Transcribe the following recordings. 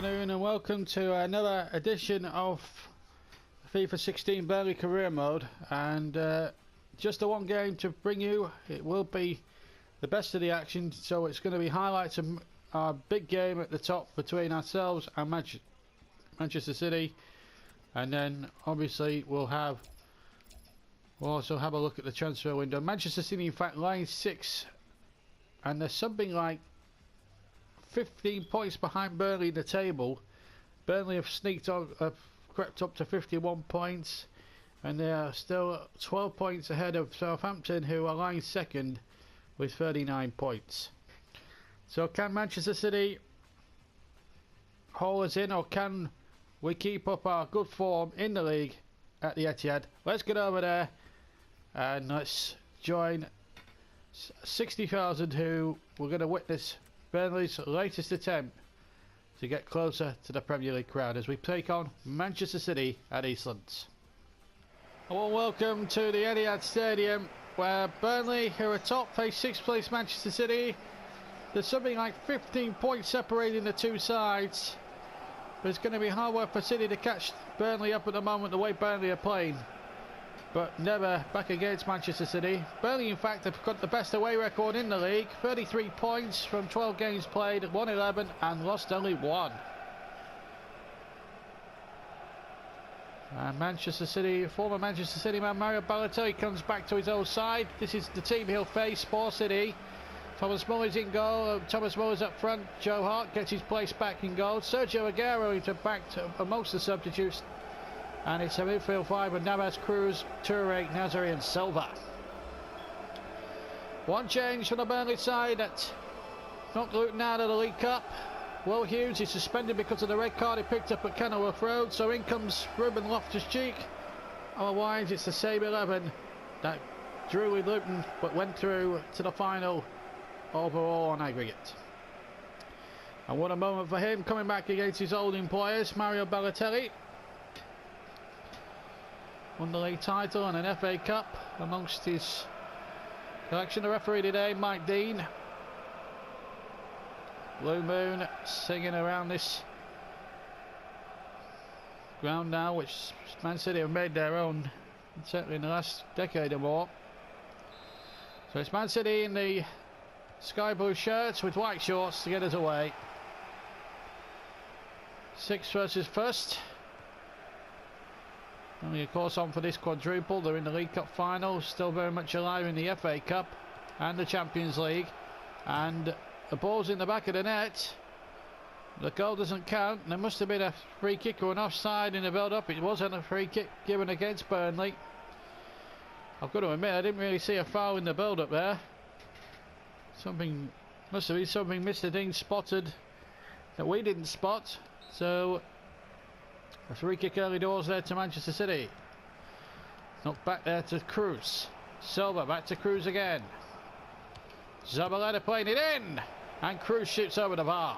afternoon and welcome to another edition of FIFA 16 Burnley Career Mode, and just the one game to bring you. It will be the best of the action, so it's going to be highlights of our big game at the top between ourselves and Manchester City, and then obviously we'll also have a look at the transfer window. Manchester City in fact lying 6th, and there's something like 15 points behind Burnley in the table. Burnley have crept up to 51 points, and they are still 12 points ahead of Southampton, who are lying second with 39 points. So can Manchester City haul us in, or can we keep up our good form in the league at the Etihad? Let's get over there and let's join 60,000 who we're going to witness Burnley's latest attempt to get closer to the Premier League crowd as we take on Manchester City at Eastlands. A warm welcome to the Etihad Stadium, where Burnley, who are top, face 6th place Manchester City. There's something like 15 points separating the two sides, but it's going to be hard work for City to catch Burnley up at the moment, the way Burnley are playing, but never back against Manchester City. Burnley in fact have got the best away record in the league, 33 points from 12 games played, won 11 and lost only 1. And Manchester City, former Manchester City man Mario Balotelli comes back to his old side. This is the team he'll face, Sport City. Thomas Muller's in goal, Thomas Muller's up front, Joe Hart gets his place back in goal, Sergio Aguero is back amongst the substitutes. And it's a midfield five with Navas, Cruz, Toure, Nazari and Silva. One change from the Burnley side that knocked Luton out of the League Cup. Will Hughes is suspended because of the red card he picked up at Kenilworth Road, so in comes Ruben Loftus-Cheek. Otherwise it's the same 11 that drew with Luton but went through to the final overall on aggregate. And what a moment for him, coming back against his old employers. Mario Balotelli won the league title and an FA Cup amongst his collection. The referee today, Mike Dean. Blue Moon singing around this ground now, which Man City have made their own, certainly in the last decade or more. So it's Man City in the sky blue shirts with white shorts to get us away. 6th versus 1st. Only of course on for this quadruple. They're in the League Cup final, still very much alive in the FA Cup and the Champions League, and the ball's in the back of the net. The goal doesn't count. There must have been a free kick or an offside in the build-up. It wasn't a free kick given against Burnley. I've got to admit I didn't really see a foul in the build-up there. Must have been something Mr. Dean spotted that we didn't spot. So a free kick early doors there to Manchester City. Knocked back there to Cruz. Silva back to Cruz again. Zabaleta playing it in, and Cruz shoots over the bar.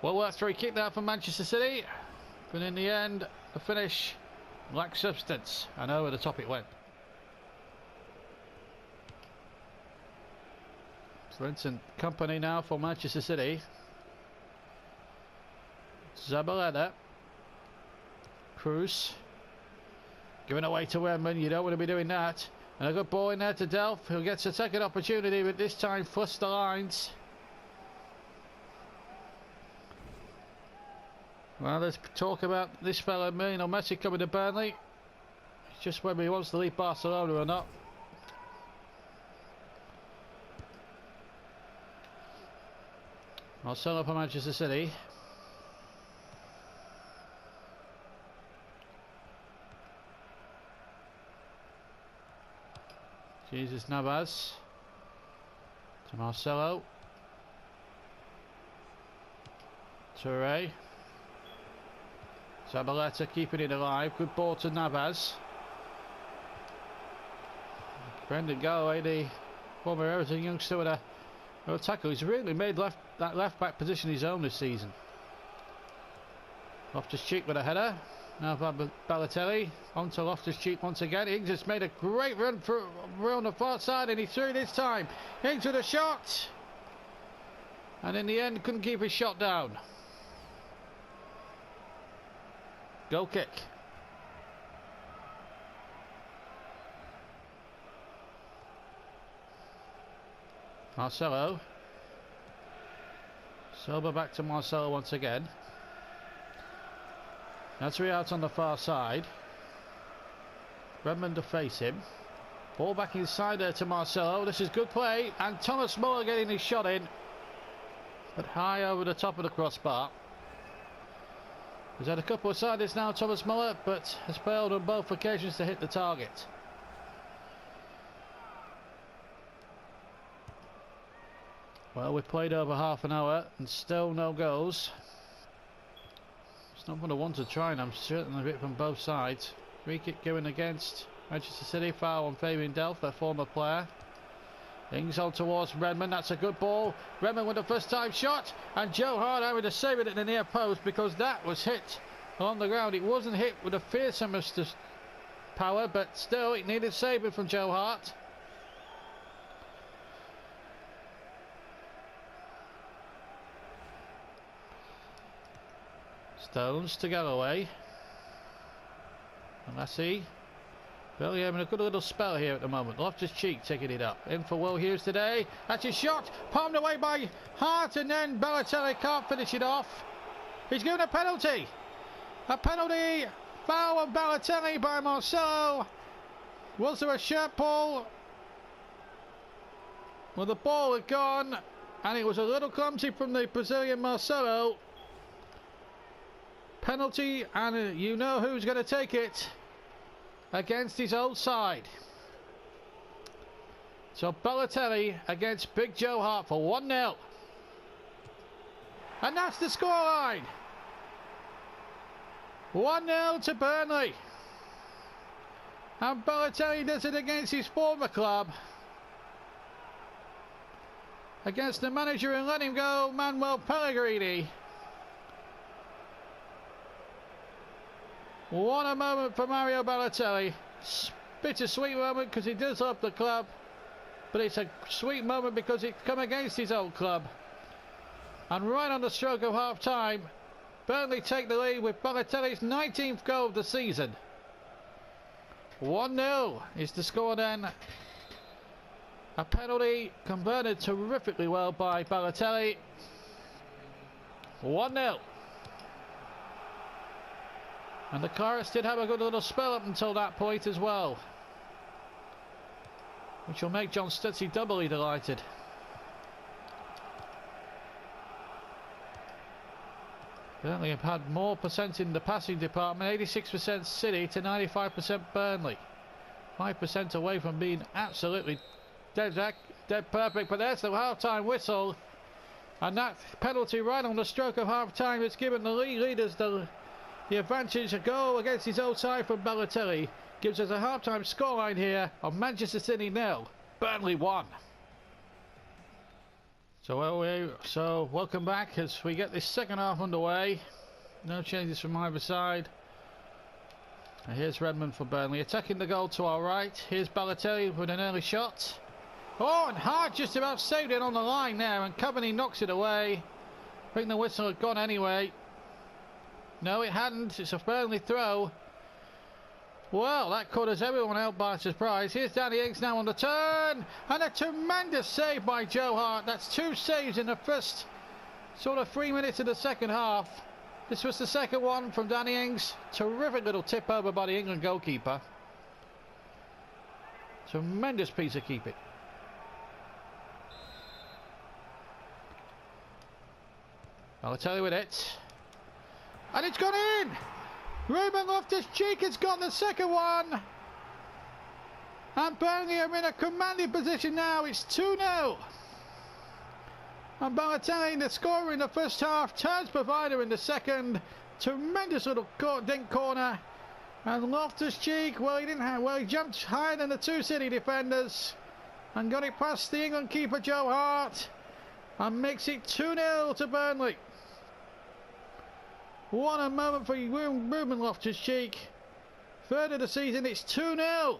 Well worth free kick there for Manchester City, but in the end the finish lacked substance and over the top it went. Vincent company now for Manchester City. Zabaleta, Cruz, giving away to Redmond. You don't want to be doing that. And a good ball in there to Delph, who gets a second opportunity, but this time flush the lines. Well, there's talk about this fella, Messi, coming to Burnley. It's just whether he wants to leave Barcelona or not. Marcelo for Manchester City. Jesus Navas to Marcelo. Toure. Zabaleta keeping it alive. Good ball to Navas. Brendan Galloway, the former Everton youngster, with a tackle. He's really made that left back position his own this season. Loftus-Cheek with a header. Now Balotelli on to Loftus-Cheek once again. Ings has made a great run on the far side, and he threw this time. Ings with a shot, And in the end, couldn't keep his shot down. Goal kick. Marcelo. Silva back to Marcelo once again. That's out on the far side. Redmond to face him. Ball back inside there to Marcelo. This is good play. And Thomas Muller getting his shot in. But high over the top of the crossbar. He's had a couple of siders now, Thomas Muller, but has failed on both occasions to hit the target. Well, we've played over half an hour and still no goals. It's not what I want to try, and I'm certain of it from both sides. Free kick going against Manchester City. Foul on Fabian Delph, their former player. Ings on towards Redmond. That's a good ball. Redmond with the first time shot, and Joe Hart having to save it at the near post because that was hit on the ground. It wasn't hit with a fearsomest power, but still it needed saving from Joe Hart. Stones to Galloway. And Lassie. Burnley having a good little spell here at the moment. Loftus-Cheek taking it up. In for Will Hughes today. That's his shot. Palmed away by Hart, and then Balotelli can't finish it off. He's given a penalty. A penalty. Foul on Balotelli by Marcelo. Was there a shirt pull? Well, the ball had gone, and it was a little clumsy from the Brazilian Marcelo. Penalty, and you know who's going to take it. Against his old side. So Balotelli against Big Joe Hart for 1-0. And that's the scoreline. 1-0 to Burnley. And Balotelli does it against his former club. Against the manager and let him go, Manuel Pellegrini. What a moment for Mario Balotelli. Bittersweet moment because he does love the club, but it's a sweet moment because it's come against his old club. And right on the stroke of half time, Burnley take the lead with Balotelli's 19th goal of the season. 1-0 is the score then. A penalty converted terrifically well by Balotelli. 1-0. And the Chorus did have a good little spell up until that point as well, which will make John Stutzy doubly delighted. Burnley have had more percent in the passing department, 86% City to 95% Burnley. 5% away from being absolutely dead perfect, but there's the half-time whistle. And that penalty right on the stroke of half-time has given the league leaders the advantage. A goal against his old side from Balotelli gives us a half-time scoreline here of Manchester City 0, Burnley 1. So welcome back as we get this second half underway. No changes from either side. And here's Redmond for Burnley attacking the goal to our right. Here's Balotelli with an early shot. Oh, and Hart just about saved it on the line there, and Coveney knocks it away. I think the whistle had gone anyway. No, it hadn't. It's a Burnley throw. Well, that caught us everyone out by surprise. Here's Danny Ings now on the turn. And a tremendous save by Joe Hart. That's 2 saves in the first sort of 3 minutes of the second half. This was the second one from Danny Ings. Terrific little tip over by the England goalkeeper. Tremendous piece of keeping. I'll tell you with it. And it's gone in! Ruben Loftus-Cheek has got the second one. And Burnley are in a commanding position now. It's 2-0. And Balotelli, the scorer in the first half, turns provider in the second. Tremendous little dink corner. And Loftus-Cheek, he jumped higher than the 2 City defenders and got it past the England keeper Joe Hart and makes it 2-0 to Burnley. What a moment for Ruben Loftus-Cheek. Third of the season, it's 2-0.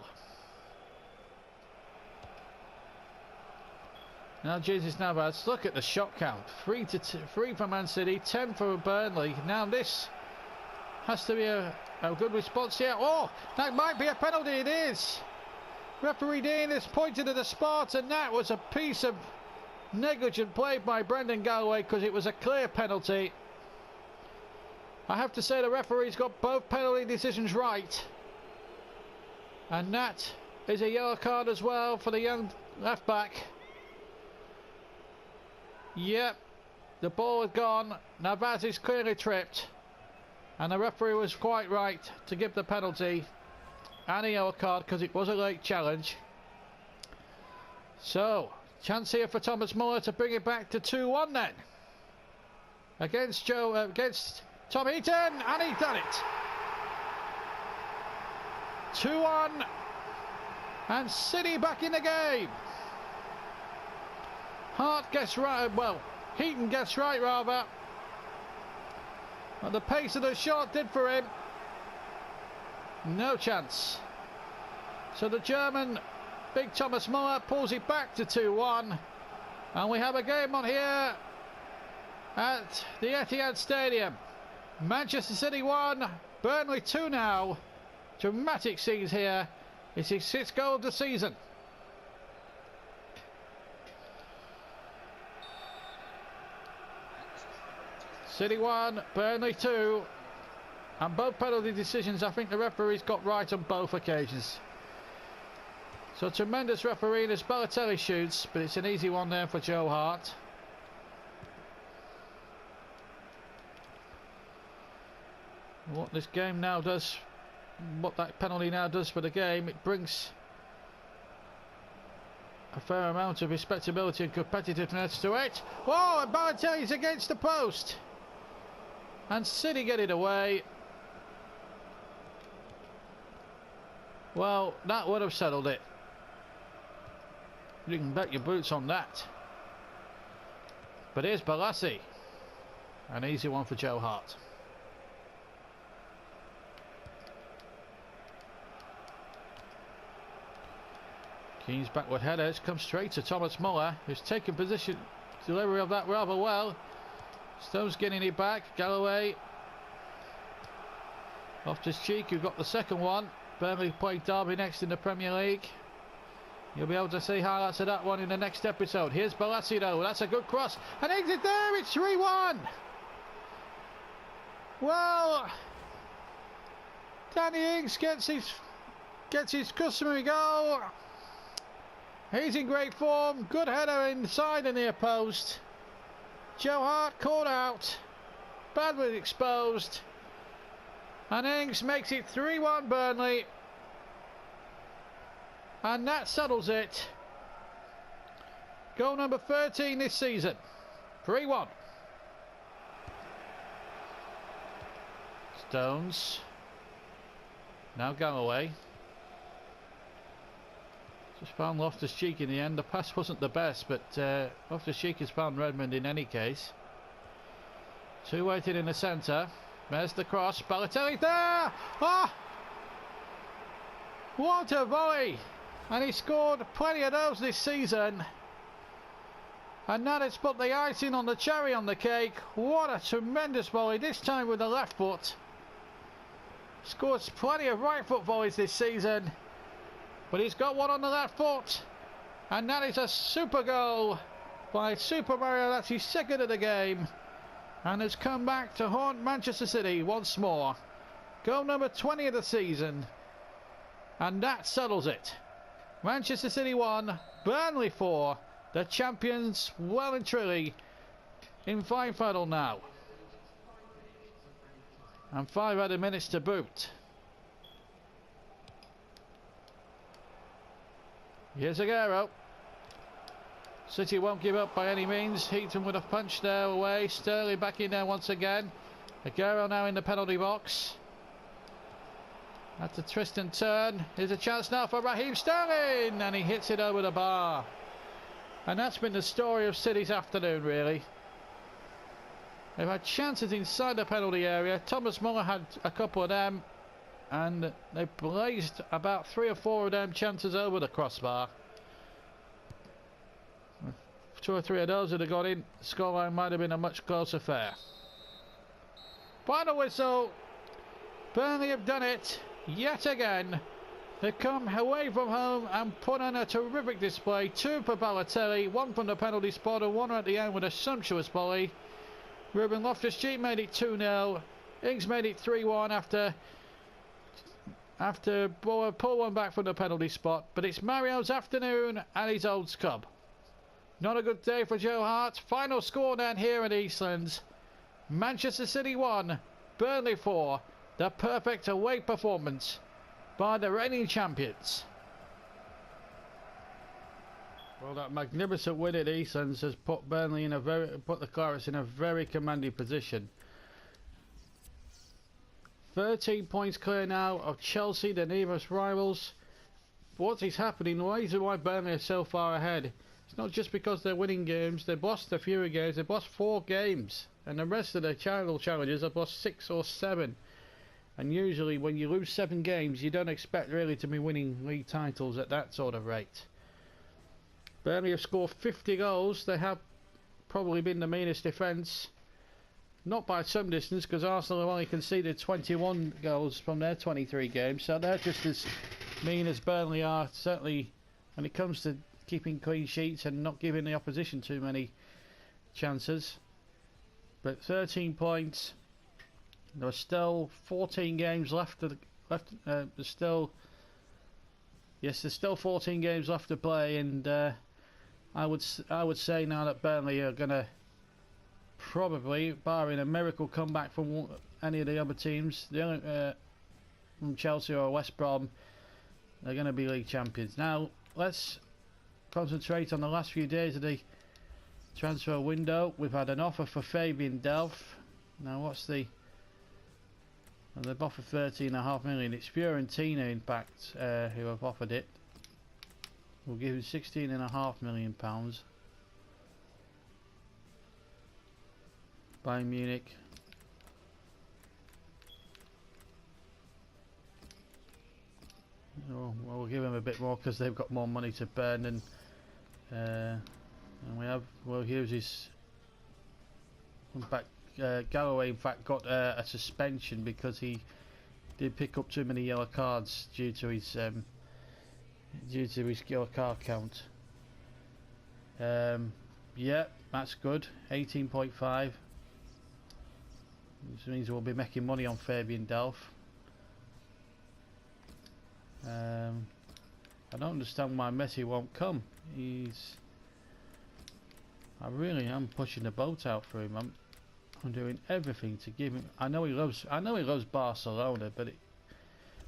Now Jesus Navas, look at the shot count. 3 for Man City, 10 for Burnley. Now this has to be a good response here. Oh, that might be a penalty. It is. Referee Dean has pointed at the spot, and that was a piece of negligent play by Brendan Galloway because it was a clear penalty. I have to say the referee's got both penalty decisions right. And that is a yellow card as well for the young left back. Yep, the ball had gone. Navas is clearly tripped. And the referee was quite right to give the penalty and a yellow card because it was a late challenge. So, chance here for Thomas Muller to bring it back to 2-1 then. Against Tom Heaton, and he's done it. 2-1, and City back in the game. Hart gets right, well, Heaton gets right rather. But the pace of the shot did for him. No chance. So the German, big Thomas Muller, pulls it back to 2-1. And we have a game on here at the Etihad Stadium. Manchester City 1, Burnley 2 now. Dramatic scenes here. It's his 6th goal of the season. City 1, Burnley 2. And both penalty decisions, I think the referee's got right on both occasions. So tremendous refereeing as Balotelli shoots, but it's an easy one there for Joe Hart. What this game now does, what that penalty now does for the game, it brings a fair amount of respectability and competitiveness to it. Whoa, and Balotelli's against the post. And City get it away. Well, that would have settled it. You can bet your boots on that. But here's Balassi. An easy one for Joe Hart. Keane's backward headers come straight to Thomas Muller, who's taken position, delivery of that rather well. Stones getting it back. Galloway. Loftus-Cheek, who got the second one. Burnley playing Derby next in the Premier League. You'll be able to see highlights of that one in the next episode. Here's Balassi though. That's a good cross. And exit there. It's 3-1. Well, Danny Ings gets his customary goal. He's in great form. Good header inside the near post. Joe Hart caught out. Badly exposed. And Ings makes it 3-1 Burnley. And that settles it. Goal number 13 this season. 3-1. Stones. Now Galloway. Just found Loftus-Cheek in the end. The pass wasn't the best, but Loftus-Cheek has found Redmond in any case. Two waiting in the centre. There's the cross. Balotelli there! Oh! What a volley! And he scored plenty of those this season. And that has put the icing on the cherry on the cake. What a tremendous volley, this time with the left foot. Scores plenty of right foot volleys this season. But he's got one on the left foot. And that is a super goal by Super Mario. That's his second of the game. And has come back to haunt Manchester City once more. Goal number 20 of the season. And that settles it. Manchester City 1, Burnley 4. The champions well and truly in fine final now. And 5 added minutes to boot. Here's Aguero. City won't give up by any means. Heaton with a punch there away. Sterling back in there once again. Aguero now in the penalty box. That's a twist and turn. Here's a chance now for Raheem Sterling. And he hits it over the bar. And that's been the story of City's afternoon, really. They've had chances inside the penalty area. Thomas Muller had a couple of them. And they blazed about 3 or 4 of them chances over the crossbar. 2 or 3 of those would have got in, the scoreline might have been a much closer affair. Final whistle. Burnley have done it yet again. They come away from home and put on a terrific display. 2 for Balotelli, 1 from the penalty spot and 1 at the end with a sumptuous volley. Ruben Loftus-Cheek made it 2-0. Ings made it 3-1 after pull one back from the penalty spot. But it's Mario's afternoon and his old scub. Not a good day for Joe Hart. Final score down here at Eastlands. Manchester City 1, Burnley 4. The perfect away performance by the reigning champions. Well, that magnificent win at Eastlands has put Burnley in put the Clarets in a very commanding position. 13 points clear now of Chelsea, the nearest rivals. What is happening? The reason why Burnley are so far ahead, it's not just because they're winning games. They've lost a few games. They've lost 4 games, and the rest of the challengers have lost 6 or 7. And usually, when you lose 7 games, you don't expect really to be winning league titles at that sort of rate. Burnley have scored 50 goals. They have probably been the meanest defence. Not by some distance, because Arsenal have only conceded 21 goals from their 23 games, so they're just as mean as Burnley are, certainly when it comes to keeping clean sheets and not giving the opposition too many chances. But 13 points. There are still 14 games left. There's still 14 games left to play, and I would say now that Burnley are going to probably, barring a miracle comeback from any of the other teams, from Chelsea or West Brom, they're going to be league champions. Now let's concentrate on the last few days of the transfer window. We've had an offer for Fabian Delph. Now what's the... Well, they've offered 13.5 million. It's Fiorentina, in fact, who have offered it. We'll give him £16.5 million. Bayern Munich. Oh, well, we'll give him a bit more because they've got more money to burn, and we have. Well, here's his. In fact, Galloway, in fact, got a suspension because he did pick up too many yellow cards due to his yellow card count. Yeah, that's good. 18.5. Which means we'll be making money on Fabian Delph. I don't understand why Messi won't come. I really am pushing the boat out for him. I'm doing everything to give him. I know he loves Barcelona, but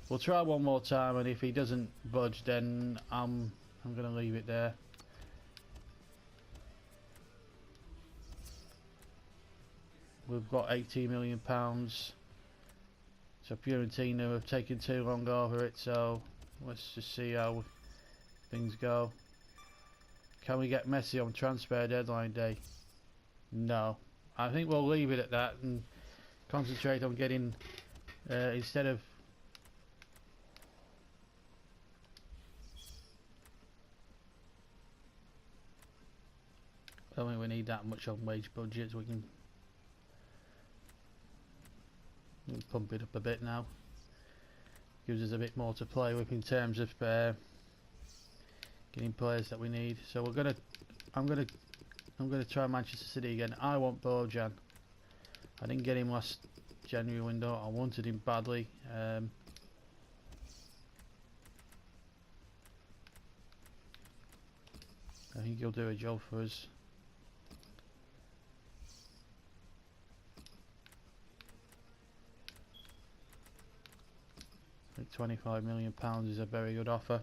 we'll try one more time, and if he doesn't budge, then I'm going to leave it there. We've got £18 million. So Fiorentina have taken too long over it, so let's just see how things go. Can we get Messi on transfer deadline day? No. I think we'll leave it at that and concentrate on getting, instead of... I don't think we need that much on wage budgets. We can pump it up a bit now. Gives us a bit more to play with in terms of getting players that we need. So I'm gonna try Manchester City again. I want Bojan. I didn't get him last January window. I wanted him badly. I think he'll do a job for us. I think £25 million is a very good offer.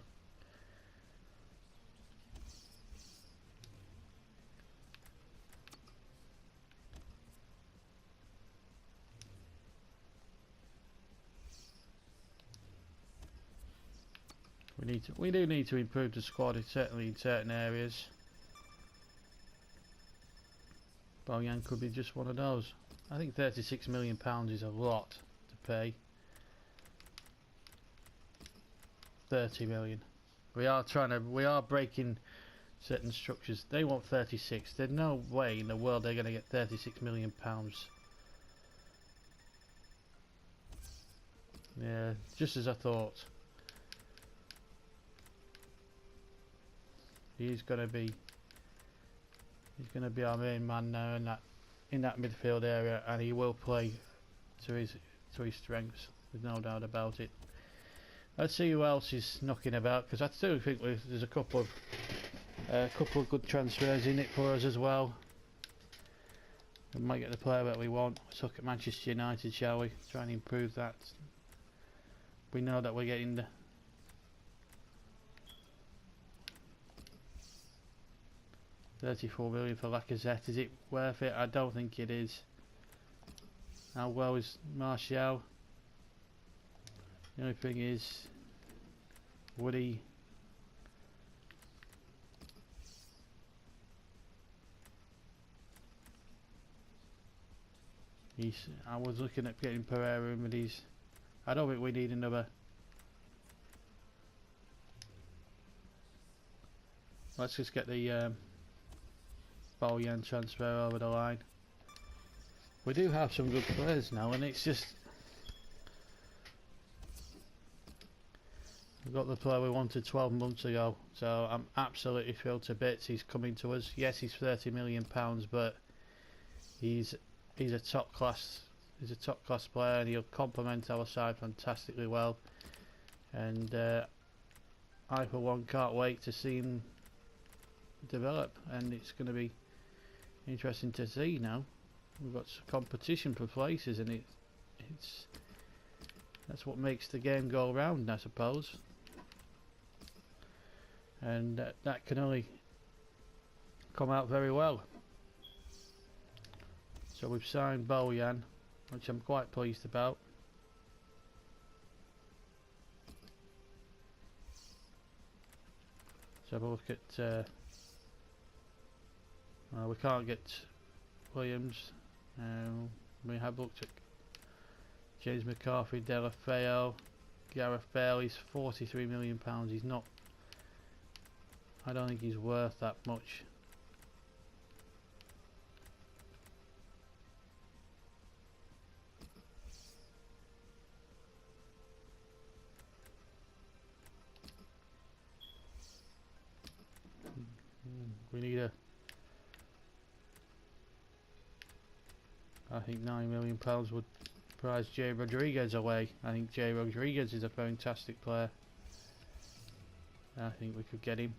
We do need to improve the squad, certainly in certain areas. Bojan could be just one of those. I think £36 million is a lot to pay. 30 million. We are breaking certain structures. They want 36. There's no way in the world they're going to get 36 million pounds. Yeah, just as I thought. He's going to be our main man now in that midfield area, and he will play to his strengths. There's no doubt about it. Let's see who else is knocking about, because I still think there's a couple of good transfers in it for us as well. We might get the player that we want. Let's look at Manchester United, shall we? Try and improve that. We know that we're getting the 34 million for Lacazette. Is it worth it? I don't think it is. How well is Martial? The only thing is, would he? I was looking at getting Pereira, but I don't think we need another. Let's just get the Bojan transfer over the line. We do have some good players now, and it's just we've got the player we wanted 12 months ago, so I'm absolutely thrilled to bits. He's coming to us. Yes, he's 30 million pounds, but he's a top class player, and he'll complement our side fantastically well. And I for one can't wait to see him develop, and it's going to be interesting to see now. We've got competition for places, and that's what makes the game go round, I suppose. And that can only come out very well. So we've signed Bojan, which I'm quite pleased about. Let's have a look at we can't get Williams. We have looked at James McCarthy, Delafeo, Gareth Bale. He's 43 million pounds. He's not. I don't think he's worth that much. We need I think £9 million would prize Jay Rodriguez away. I think Jay Rodriguez is a fantastic player. I think we could get him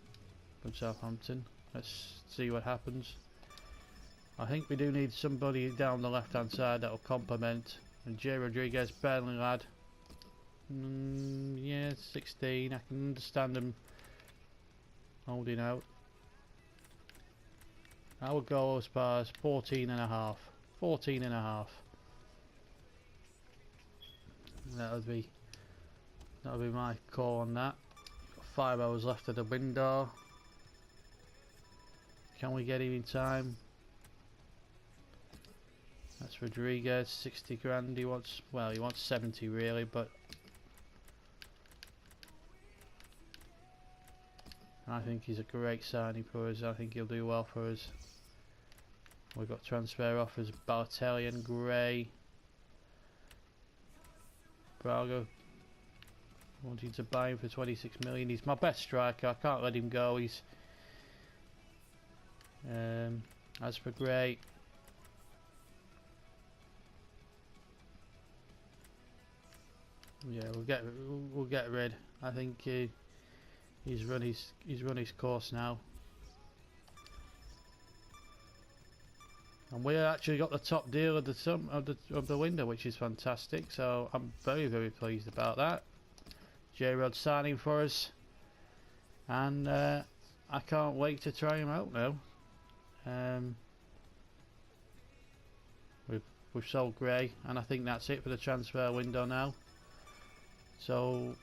from Southampton. Let's see what happens. I think we do need somebody down the left hand side that will complement. And Jay Rodriguez, Burnley lad. Yeah, 16. I can understand him holding out. I would go as far as 14.5. 14.5. That would be my call on that. Got 5 hours left of the window. Can we get him in time? That's Rodriguez, 60 grand. He wants 70 really, but I think he's a great signing for us. I think he'll do well for us. We've got transfer offers: Balotelli and Gray. Braga wanting to buy him for 26 million. He's my best striker. I can't let him go. He's as for Gray, yeah, we'll get rid. I think he's run his course now. And we actually got the top deal of the window, which is fantastic. So I'm very, very pleased about that. J-Rod signing for us, and I can't wait to try him out now. We've sold Gray, and I think that's it for the transfer window now. So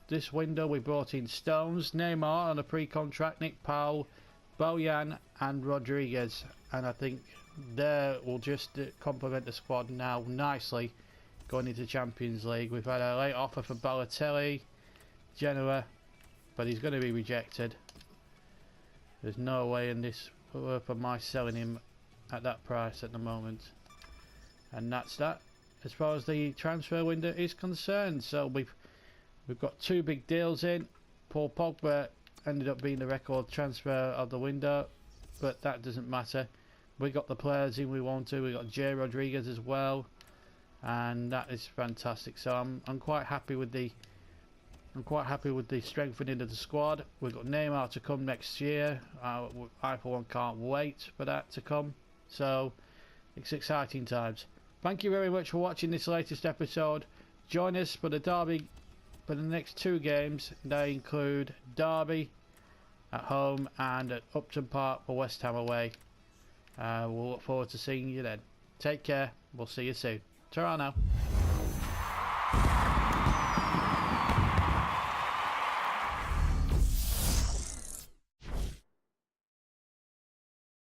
this window we brought in Stones, Neymar on a pre-contract, Nick Powell, Bojan and Rodriguez, and I think there will just complement the squad now nicely going into Champions League. We've had a late offer for Balotelli, Genoa, but he's going to be rejected. There's no way in this worth of my selling him at that price at the moment. And that's that as far as the transfer window is concerned. So we've got 2 big deals in. Paul Pogba ended up being the record transfer of the window, but that doesn't matter. We got the players in we want to. We got Jay Rodriguez as well, and that is fantastic. So I'm quite happy with the strengthening of the squad. We've got Neymar to come next year. I for one can't wait for that to come. So it's exciting times. Thank you very much for watching this latest episode. Join us for the Derby, for the next 2 games. They include Derby at home and at Upton Park for West Ham away. We'll look forward to seeing you then. Take care. We'll see you soon. Ta-ra now.